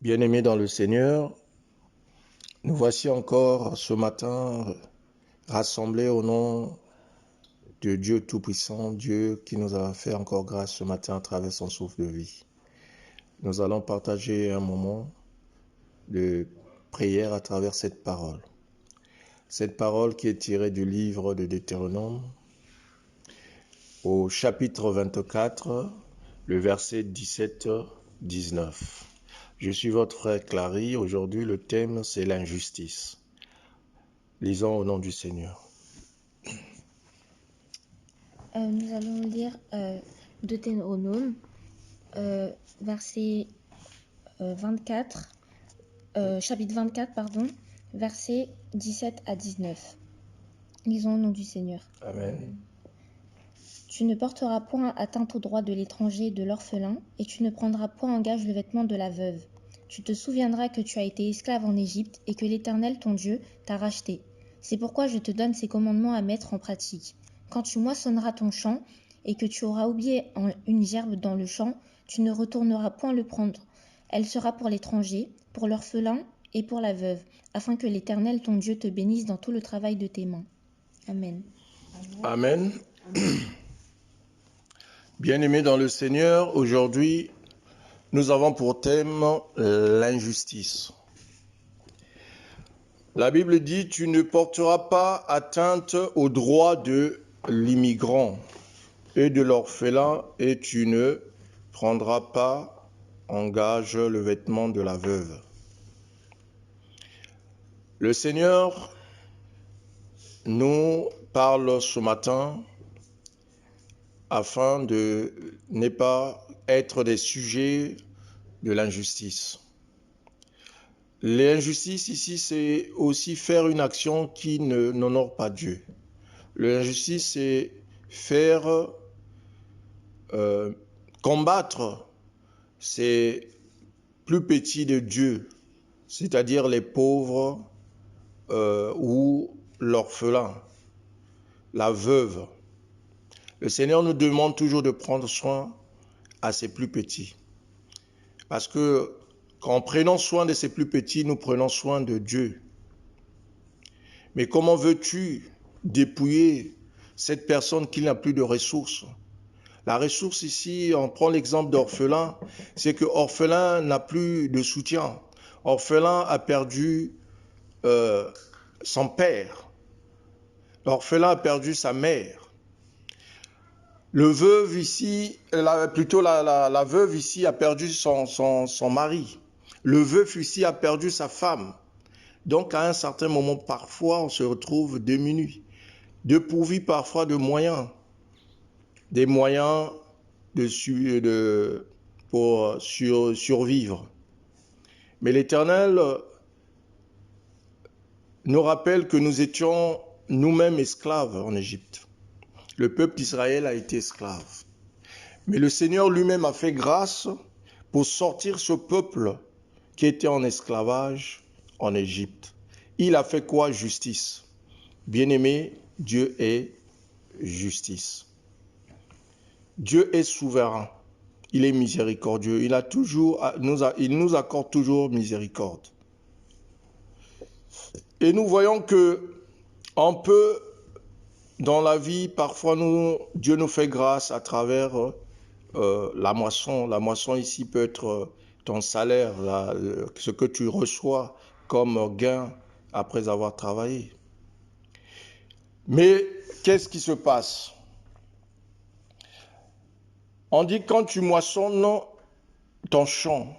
Bien-aimés dans le Seigneur, nous voici encore ce matin rassemblés au nom de Dieu Tout-Puissant, Dieu qui nous a fait encore grâce ce matin à travers son souffle de vie. Nous allons partager un moment de prière à travers cette parole. Cette parole qui est tirée du livre de Deutéronome au chapitre 24, le verset 17-19. Je suis votre frère Clary. Aujourd'hui, le thème, c'est l'injustice. Lisons au nom du Seigneur. Nous allons lire Deutéronome, verset 24, chapitre 24, versets 17 à 19. Lisons au nom du Seigneur. Amen. Tu ne porteras point atteinte au droit de l'étranger et de l'orphelin, et tu ne prendras point en gage le vêtement de la veuve. Tu te souviendras que tu as été esclave en Égypte, et que l'Éternel, ton Dieu, t'a racheté. C'est pourquoi je te donne ces commandements à mettre en pratique. Quand tu moissonneras ton champ, et que tu auras oublié une gerbe dans le champ, tu ne retourneras point le prendre. Elle sera pour l'étranger, pour l'orphelin et pour la veuve, afin que l'Éternel, ton Dieu, te bénisse dans tout le travail de tes mains. Amen. Amen. Bien-aimés dans le Seigneur, aujourd'hui, nous avons pour thème l'injustice. La Bible dit, tu ne porteras pas atteinte aux droits de l'immigrant et de l'orphelin, et tu ne prendras pas en gage le vêtement de la veuve. Le Seigneur nous parle ce matin afin de ne pas être des sujets de l'injustice. L'injustice ici, c'est aussi faire une action qui n'honore pas Dieu. L'injustice, c'est faire combattre ces plus petits de Dieu, c'est-à-dire les pauvres ou l'orphelin, la veuve. Le Seigneur nous demande toujours de prendre soin à ces plus petits. Parce que qu'en prenant soin de ces plus petits, nous prenons soin de Dieu. Mais comment veux-tu dépouiller cette personne qui n'a plus de ressources? La ressource ici, on prend l'exemple d'orphelin, c'est que orphelin n'a plus de soutien. Orphelin a perdu son père. L'orphelin a perdu sa mère. Le veuve ici, la veuve ici a perdu son mari. Le veuf ici a perdu sa femme. Donc à un certain moment, parfois, on se retrouve démuni, dépourvu parfois de moyens, des moyens pour survivre. Mais l'Éternel nous rappelle que nous étions nous-mêmes esclaves en Égypte. Le peuple d'Israël a été esclave. Mais le Seigneur lui-même a fait grâce pour sortir ce peuple qui était en esclavage en Égypte. Il a fait quoi? Justice. Bien-aimé, Dieu est justice. Dieu est souverain. Il est miséricordieux. Il nous accorde toujours miséricorde. Et nous voyons que on peut, dans la vie, parfois Dieu nous fait grâce à travers la moisson. La moisson ici peut être ton salaire, ce que tu reçois comme gain après avoir travaillé. Mais qu'est-ce qui se passe? On dit quand tu moissonnes ton champ,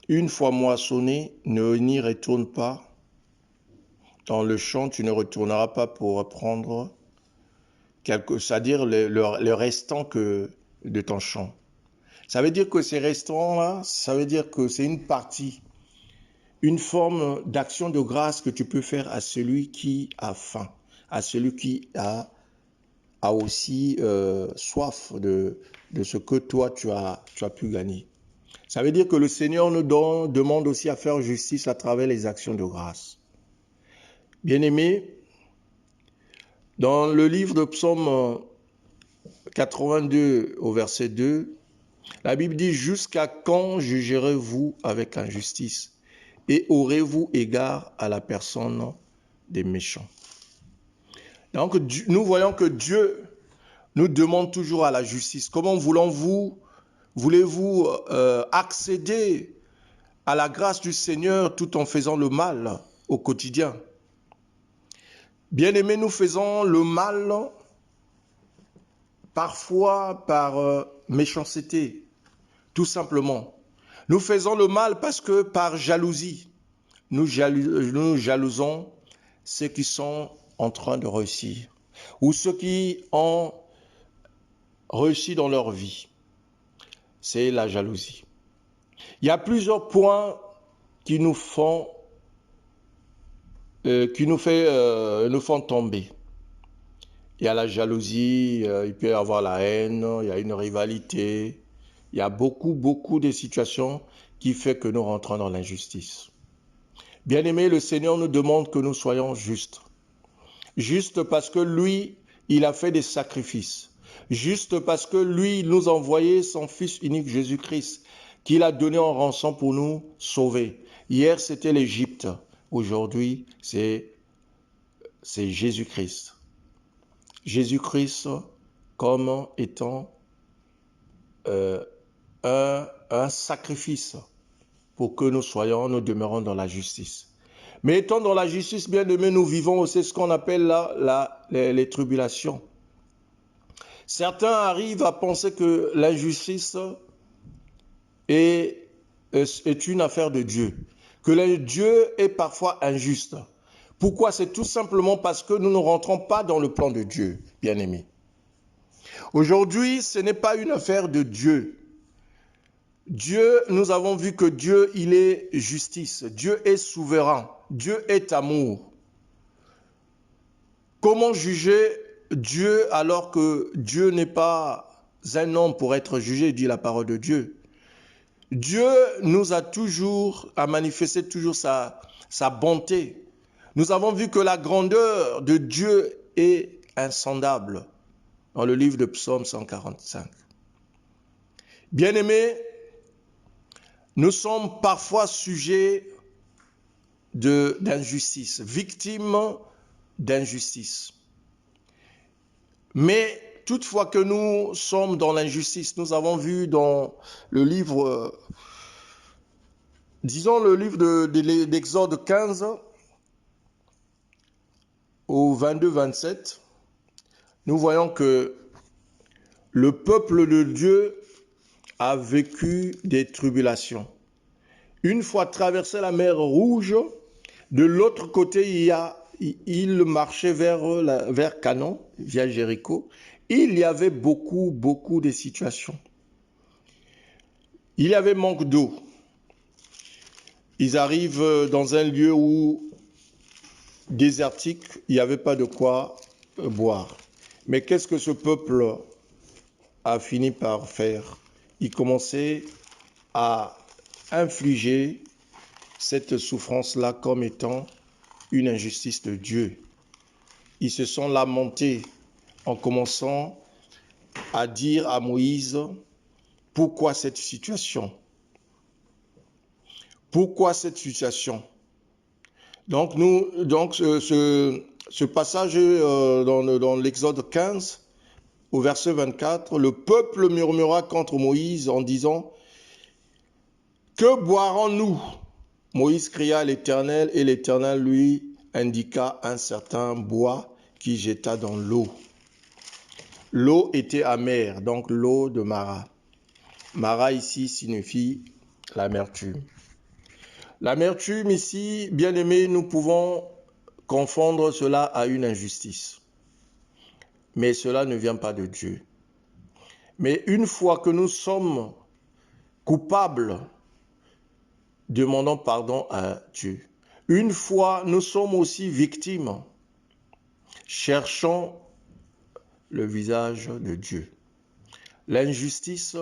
une fois moissonné, ne n'y retourne pas. Dans le champ, tu ne retourneras pas pour prendre c'est-à-dire le restant de ton champ. Ça veut dire que ces restants-là, ça veut dire que c'est une partie, une forme d'action de grâce que tu peux faire à celui qui a faim, à celui qui a aussi soif de ce que toi tu as pu gagner. Ça veut dire que le Seigneur nous demande aussi à faire justice à travers les actions de grâce. Bien-aimés, dans le livre de Psaume 82 au verset 2, La Bible dit, jusqu'à quand jugerez-vous avec injustice et aurez-vous égard à la personne des méchants? Donc, nous voyons que Dieu nous demande toujours à la justice. Comment voulez-vous accéder à la grâce du Seigneur tout en faisant le mal au quotidien? Bien-aimés, nous faisons le mal parfois par méchanceté, tout simplement. Nous faisons le mal parce que par jalousie, nous jalousons ceux qui sont en train de réussir ou ceux qui ont réussi dans leur vie. C'est la jalousie. Il y a plusieurs points qui nous font tomber. Il y a la jalousie, il peut y avoir la haine, il y a une rivalité. Il y a beaucoup de situations qui font que nous rentrons dans l'injustice. Bien-aimés, le Seigneur nous demande que nous soyons justes. Juste parce que lui, il a fait des sacrifices. Juste parce que lui, il nous a envoyé son Fils unique Jésus-Christ, qu'il a donné en rançon pour nous sauver. Hier, c'était l'Égypte. Aujourd'hui, c'est Jésus-Christ. Jésus-Christ comme étant un sacrifice pour que nous demeurons dans la justice. Mais étant dans la justice, bien aimé, nous vivons aussi ce qu'on appelle les tribulations. Certains arrivent à penser que l'injustice est une affaire de Dieu, que Dieu est parfois injuste. Pourquoi? C'est tout simplement parce que nous ne rentrons pas dans le plan de Dieu, bien aimé. Aujourd'hui, ce n'est pas une affaire de Dieu. Dieu, nous avons vu que Dieu, il est justice. Dieu est souverain. Dieu est amour. Comment juger Dieu alors que Dieu n'est pas un homme pour être jugé, dit la parole de Dieu? Dieu nous a manifesté toujours sa bonté. Nous avons vu que la grandeur de Dieu est insondable dans le livre de Psaume 145. Bien-aimés, nous sommes parfois sujets d'injustice, victimes d'injustice. Mais toutefois que nous sommes dans l'injustice, nous avons vu dans le livre, d'Exode 15 au 22-27, nous voyons que le peuple de Dieu a vécu des tribulations. Une fois traversé la mer Rouge, de l'autre côté, il marchait vers Canaan, via Jéricho. Il y avait beaucoup de situations. Il y avait manque d'eau. Ils arrivent dans un lieu désertique, il n'y avait pas de quoi boire. Mais qu'est-ce que ce peuple a fini par faire? Il commençait à infliger cette souffrance-là comme étant une injustice de Dieu. Ils se sont lamentés en commençant à dire à Moïse, pourquoi cette situation? Pourquoi cette situation? Donc, ce passage dans l'Exode 15, au verset 24, le peuple murmura contre Moïse en disant, que boirons-nous? Moïse cria à l'Éternel et l'Éternel lui indiqua un certain bois qui jeta dans l'eau. L'eau était amère, donc l'eau de Mara. Mara ici signifie l'amertume. L'amertume ici, bien aimé, nous pouvons confondre cela à une injustice. Mais cela ne vient pas de Dieu. Mais une fois que nous sommes coupables, demandons pardon à Dieu. Une fois nous sommes aussi victimes, cherchons le visage de Dieu. L'injustice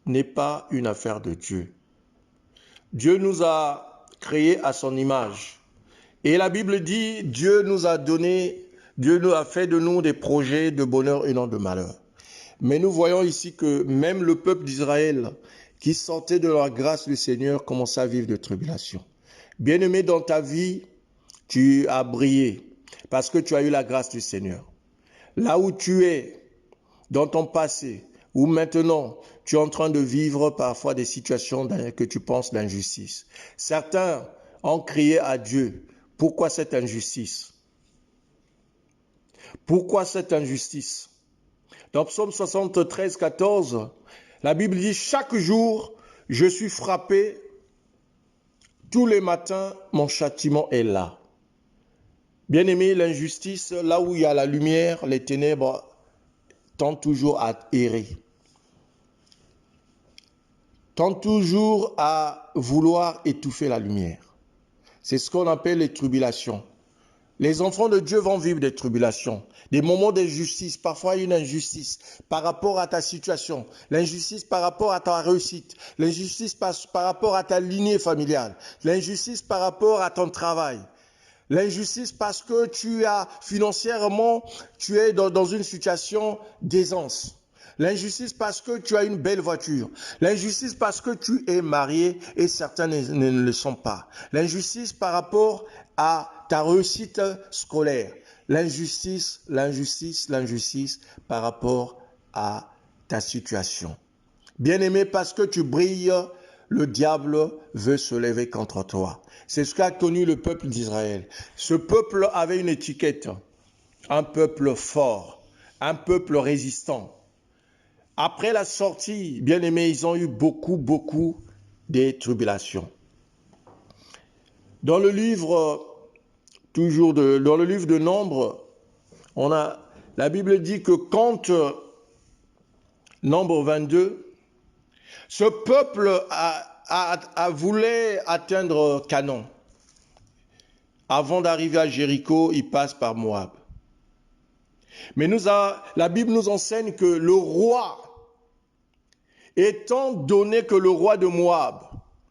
n'est pas une affaire de Dieu. Dieu nous a créés à son image. Et la Bible dit, Dieu nous a fait de nous des projets de bonheur et non de malheur. Mais nous voyons ici que même le peuple d'Israël, qui sortait de la grâce du Seigneur, commençait à vivre de tribulations. Bien-aimé, dans ta vie, tu as brillé parce que tu as eu la grâce du Seigneur. Là où tu es, dans ton passé, ou maintenant, tu es en train de vivre parfois des situations que tu penses d'injustice. Certains ont crié à Dieu, pourquoi cette injustice? Pourquoi cette injustice? Dans Psaume 73, 14, la Bible dit, chaque jour, je suis frappé, tous les matins, mon châtiment est là. Bien-aimé, l'injustice, là où il y a la lumière, les ténèbres tendent toujours à errer. Tendent toujours à vouloir étouffer la lumière. C'est ce qu'on appelle les tribulations. Les enfants de Dieu vont vivre des tribulations, des moments d'injustice, parfois une injustice par rapport à ta situation, l'injustice par rapport à ta réussite, l'injustice par rapport à ta lignée familiale, l'injustice par rapport à ton travail, l'injustice parce que tu as financièrement, tu es dans une situation d'aisance. L'injustice parce que tu as une belle voiture. L'injustice parce que tu es marié et certains ne le sont pas. L'injustice par rapport à ta réussite scolaire. L'injustice par rapport à ta situation. Bien-aimé, parce que tu brilles, le diable veut se lever contre toi. C'est ce qu'a connu le peuple d'Israël. Ce peuple avait une étiquette. Un peuple fort, un peuple résistant. Après la sortie, bien aimés, ils ont eu beaucoup de tribulations. Dans le livre, dans le livre de Nombre, la Bible dit que quand, Nombre 22, ce peuple voulait atteindre Canaan. Avant d'arriver à Jéricho, il passe par Moab. Mais la Bible nous enseigne que le roi, étant donné que le roi de Moab,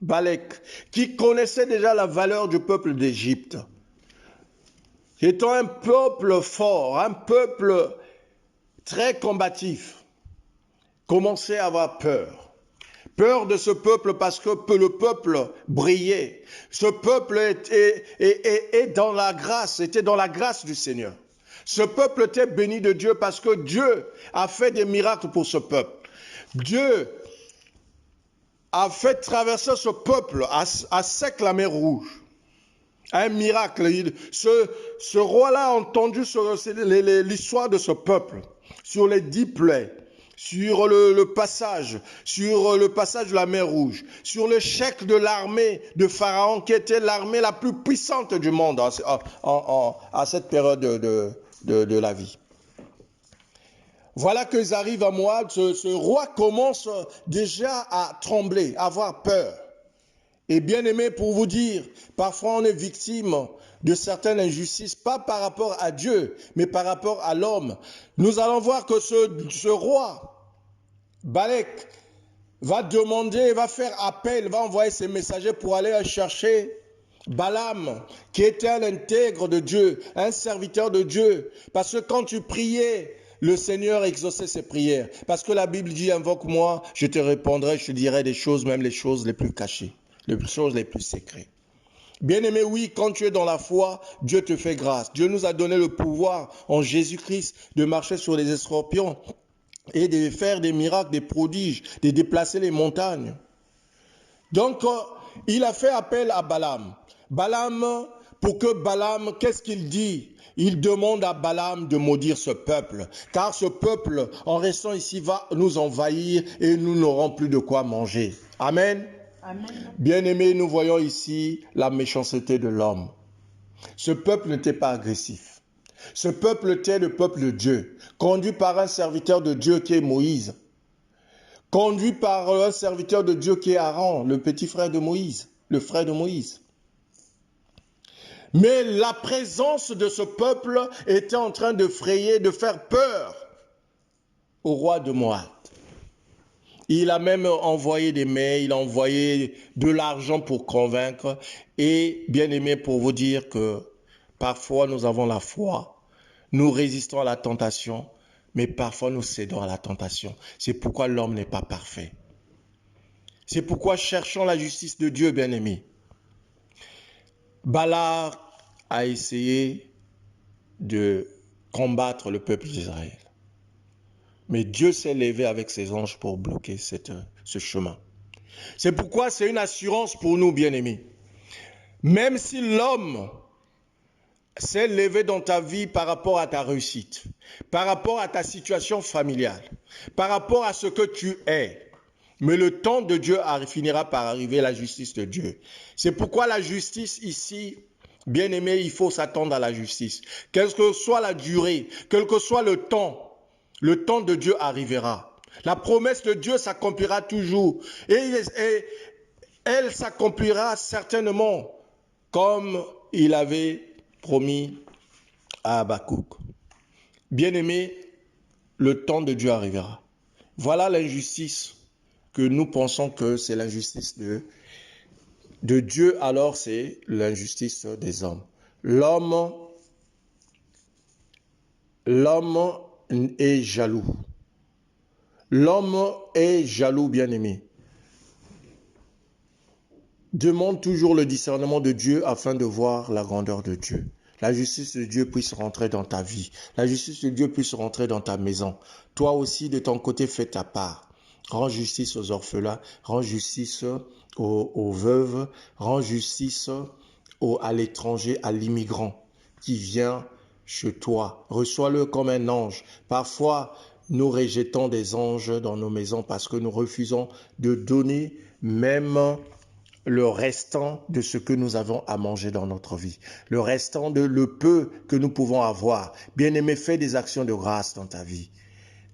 Balek, qui connaissait déjà la valeur du peuple d'Égypte, étant un peuple fort, un peuple très combatif, commençait à avoir peur. Peur de ce peuple parce que le peuple brillait. Ce peuple était dans la grâce du Seigneur. Ce peuple était béni de Dieu parce que Dieu a fait des miracles pour ce peuple. Dieu a fait traverser ce peuple à sec la mer Rouge. Un miracle. Ce roi-là a entendu l'histoire de ce peuple sur les 10 plaies, sur le passage de la mer Rouge, sur l'échec de l'armée de Pharaon qui était l'armée la plus puissante du monde à cette période de la vie. Voilà qu'ils arrivent à Moab, ce roi commence déjà à trembler, à avoir peur. Et bien aimé, pour vous dire, parfois on est victime de certaines injustices, pas par rapport à Dieu, mais par rapport à l'homme. Nous allons voir que ce roi, Balek, va demander, va faire appel, va envoyer ses messagers pour aller chercher Balaam, qui était un intègre de Dieu, un serviteur de Dieu. Parce que quand tu priais, le Seigneur exauçait ses prières. Parce que la Bible dit, invoque-moi, je te répondrai, je te dirai des choses, même les choses les plus cachées, les choses les plus secrètes. Bien-aimé, oui, quand tu es dans la foi, Dieu te fait grâce. Dieu nous a donné le pouvoir en Jésus-Christ de marcher sur les escorpions et de faire des miracles, des prodiges, de déplacer les montagnes. Donc, il a fait appel à Balaam. Balaam, pour que Balaam, qu'est-ce qu'il dit? Il demande à Balaam de maudire ce peuple, car ce peuple, en restant ici, va nous envahir et nous n'aurons plus de quoi manger. Amen. Amen. Bien-aimés, nous voyons ici la méchanceté de l'homme. Ce peuple n'était pas agressif. Ce peuple était le peuple de Dieu, conduit par un serviteur de Dieu qui est Moïse, conduit par un serviteur de Dieu qui est Aaron, le petit frère de Moïse, le frère de Moïse. Mais la présence de ce peuple était en train de frayer, de faire peur au roi de Moab. Il a même envoyé des mails, il a envoyé de l'argent pour convaincre. Et bien aimé, pour vous dire que parfois nous avons la foi, nous résistons à la tentation, Mais parfois, nous cédons à la tentation. C'est pourquoi l'homme n'est pas parfait. C'est pourquoi cherchons la justice de Dieu, bien-aimés. Balak a essayé de combattre le peuple d'Israël. Mais Dieu s'est levé avec ses anges pour bloquer ce chemin. C'est pourquoi c'est une assurance pour nous, bien-aimés. Même si l'homme s'est levé dans ta vie par rapport à ta réussite, par rapport à ta situation familiale, par rapport à ce que tu es, mais le temps de Dieu finira par arriver, la justice de Dieu. C'est pourquoi la justice ici, bien-aimé, il faut s'attendre à la justice. Quelle que soit la durée, quel que soit le temps de Dieu arrivera. La promesse de Dieu s'accomplira toujours. Et elle s'accomplira certainement comme il avait promis à Habakkuk. Bien-aimé, le temps de Dieu arrivera. Voilà l'injustice que nous pensons que c'est l'injustice de Dieu, alors c'est l'injustice des hommes. L'homme est jaloux. L'homme est jaloux, bien-aimé. Demande toujours le discernement de Dieu afin de voir la grandeur de Dieu. La justice de Dieu puisse rentrer dans ta vie. La justice de Dieu puisse rentrer dans ta maison. Toi aussi, de ton côté, fais ta part. Rends justice aux orphelins, rends justice aux veuves, rends justice à l'étranger, à l'immigrant qui vient chez toi. Reçois-le comme un ange. Parfois, nous rejetons des anges dans nos maisons parce que nous refusons de donner même le restant de ce que nous avons à manger dans notre vie, le restant de le peu que nous pouvons avoir. Bien-aimé, fais des actions de grâce dans ta vie.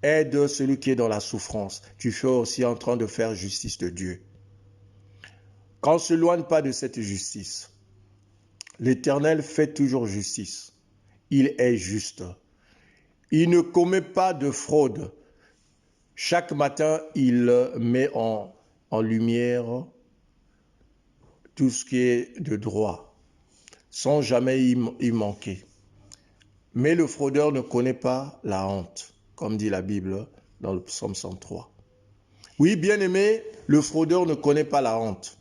Aide celui qui est dans la souffrance. Tu fais aussi en train de faire justice de Dieu. Qu'on ne s'éloigne pas de cette justice. L'Éternel fait toujours justice. Il est juste. Il ne commet pas de fraude. Chaque matin, il met en lumière tout ce qui est de droit, sans jamais y manquer. Mais le fraudeur ne connaît pas la honte, comme dit la Bible dans le psaume 103. Oui, bien-aimé, le fraudeur ne connaît pas la honte.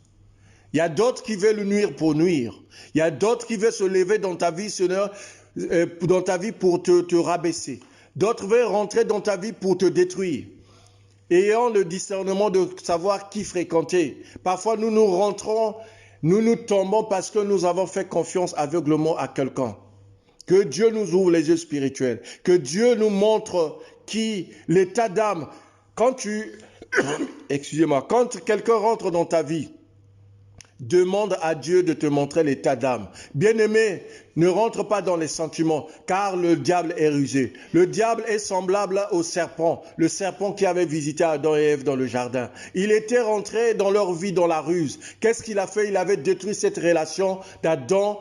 Il y a d'autres qui veulent nuire pour nuire. Il y a d'autres qui veulent se lever dans ta vie, Seigneur, pour te rabaisser. D'autres veulent rentrer dans ta vie pour te détruire. Ayant le discernement de savoir qui fréquenter. Parfois, nous tombons parce que nous avons fait confiance aveuglement à quelqu'un. Que Dieu nous ouvre les yeux spirituels. Que Dieu nous montre l'état d'âme. Quand quand quelqu'un rentre dans ta vie, demande à Dieu de te montrer l'état d'âme. Bien-aimé, ne rentre pas dans les sentiments, car le diable est rusé. Le diable est semblable au serpent, le serpent qui avait visité Adam et Ève dans le jardin. Il était rentré dans leur vie dans la ruse. Qu'est-ce qu'il a fait? Il avait détruit cette relation d'Adam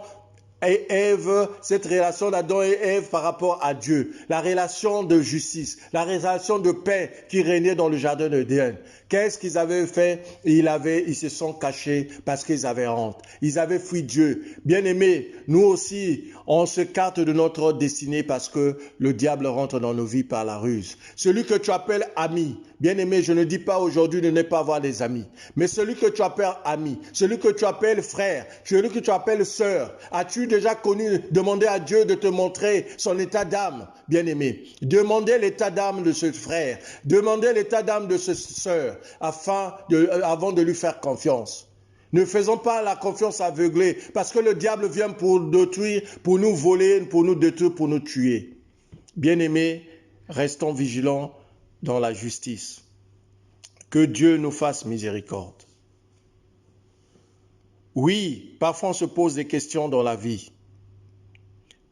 et Ève, cette relation d'Adam et Ève par rapport à Dieu, la relation de justice, la relation de paix qui régnait dans le jardin d'Éden. Qu'est-ce qu'ils avaient fait? Ils se sont cachés parce qu'ils avaient honte. Ils avaient fui Dieu. Bien-aimés, nous aussi, on se carte de notre destinée parce que le diable rentre dans nos vies par la ruse. Celui que tu appelles ami, bien-aimé, je ne dis pas aujourd'hui de ne pas avoir des amis, mais celui que tu appelles ami, celui que tu appelles frère, celui que tu appelles sœur, as-tu déjà connu, demandé à Dieu de te montrer son état d'âme, bien-aimé? Demandez l'état d'âme de ce frère, demandez l'état d'âme de cette sœur, avant de lui faire confiance. Ne faisons pas la confiance aveuglée, parce que le diable vient pour détruire, pour nous voler, pour nous détruire, pour nous tuer. Bien-aimés, restons vigilants dans la justice. Que Dieu nous fasse miséricorde. Oui, parfois on se pose des questions dans la vie.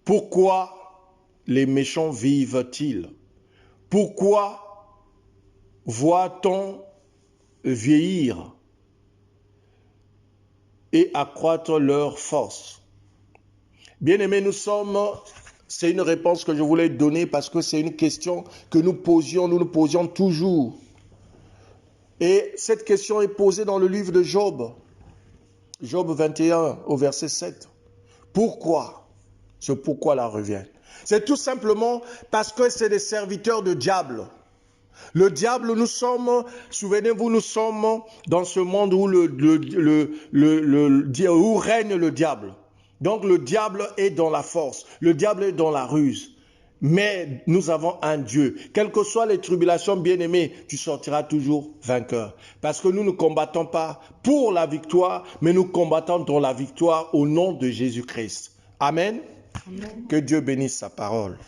Pourquoi les méchants vivent-ils? Pourquoi voit-on vieillir et accroître leur force? Bien-aimés, c'est une réponse que je voulais donner parce que c'est une question que nous nous posions toujours. Et cette question est posée dans le livre de Job. Job 21 au verset 7. Pourquoi? Ce pourquoi là revient. C'est tout simplement parce que c'est des serviteurs de diable. Le diable, nous sommes, souvenez-vous, nous sommes dans ce monde où, où règne le diable. Donc le diable est dans la force, le diable est dans la ruse. Mais nous avons un Dieu. Quelles que soient les tribulations, bien-aimés, tu sortiras toujours vainqueur. Parce que nous ne combattons pas pour la victoire, mais nous combattons dans la victoire au nom de Jésus-Christ. Amen. Amen. Que Dieu bénisse sa parole.